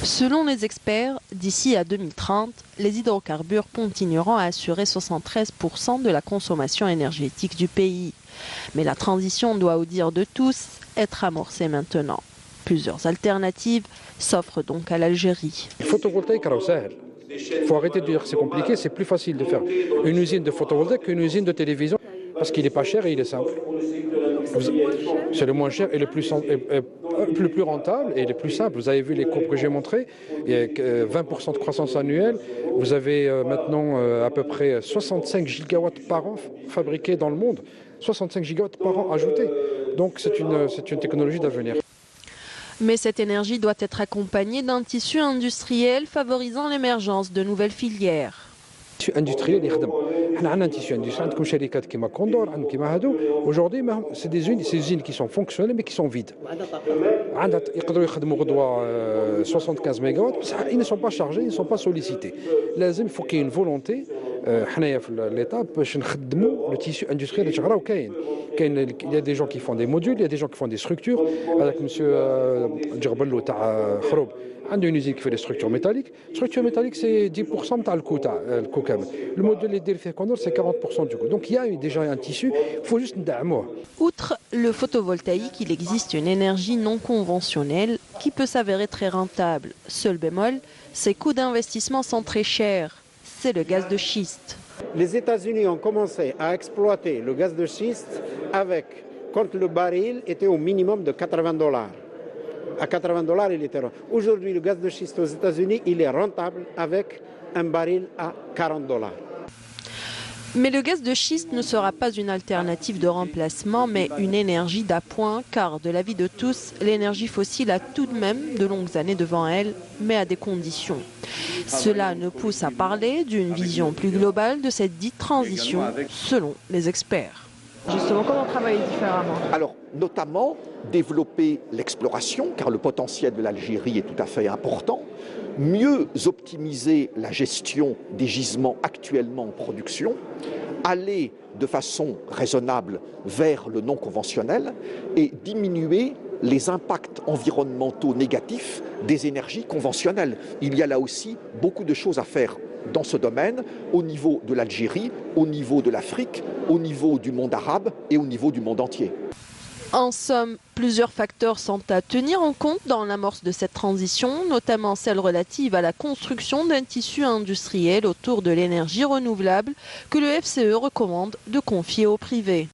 Selon les experts, d'ici à 2030, les hydrocarbures continueront à assurer 73% de la consommation énergétique du pays. Mais la transition doit, au dire de tous, être amorcée maintenant. Plusieurs alternatives s'offrent donc à l'Algérie. Le photovoltaïque, il faut arrêter de dire que c'est compliqué, c'est plus facile de faire une usine de photovoltaïque qu'une usine de télévision parce qu'il n'est pas cher et il est simple. C'est le moins cher et le plus rentable et le plus simple. Vous avez vu les courbes que j'ai montrées, il y a 20% de croissance annuelle. Vous avez maintenant à peu près 65 gigawatts par an fabriqués dans le monde, 65 gigawatts par an ajoutés. Donc c'est une technologie d'avenir. Mais cette énergie doit être accompagnée d'un tissu industriel favorisant l'émergence de nouvelles filières. Industriel يخدم. احنا عندنا un tissu industriel, عندكم شركات كيما كوندور, كيما هادو. Aujourd'hui, c'est des usines qui sont fonctionnelles mais qui sont vides. يقدروا يخدموا غدوة 75 ميجاوات, ils ne sont pas chargés, ils ne sont pas sollicités. لازم, il faut qu'il y ait une volonté. حنايا في l'étape باش نخدموا le tissu industriel اللي شغال وكاين. Il y a des gens qui font des modules, il y a des gens qui font des structures. Avec monsieur Djerbello تاع خروب. عنده une usine qui fait des structures métalliques. Structure métallique, c'est 10% تاع الكو كامل. Le modèle اللي يدير فيه كوندور, c'est 40% du coût. Donc il y a déjà un tissu, il faut juste ندعموه. Outre le photovoltaïque, il existe une énergie non conventionnelle qui peut s'avérer très rentable. Seul bémol, ses coûts d'investissement sont très chers. C'est le gaz de schiste. Les États-Unis ont commencé à exploiter le gaz de schiste quand le baril était au minimum de $80. À $80, il était rentable. Aujourd'hui, le gaz de schiste aux États-Unis, il est rentable avec un baril à $40. Mais le gaz de schiste ne sera pas une alternative de remplacement, mais une énergie d'appoint, car de l'avis de tous, l'énergie fossile a tout de même de longues années devant elle, mais à des conditions. Cela nous pousse à parler d'une vision plus globale de cette dite transition, selon les experts. Justement, comment travailler différemment? Alors, notamment, développer l'exploration, car le potentiel de l'Algérie est tout à fait important, mieux optimiser la gestion des gisements actuellement en production, aller de façon raisonnable vers le non conventionnel et diminuer les impacts environnementaux négatifs des énergies conventionnelles. Il y a là aussi beaucoup de choses à faire dans ce domaine, au niveau de l'Algérie, au niveau de l'Afrique, au niveau du monde arabe et au niveau du monde entier. En somme, plusieurs facteurs sont à tenir en compte dans l'amorce de cette transition, notamment celle relative à la construction d'un tissu industriel autour de l'énergie renouvelable que le FCE recommande de confier au privé.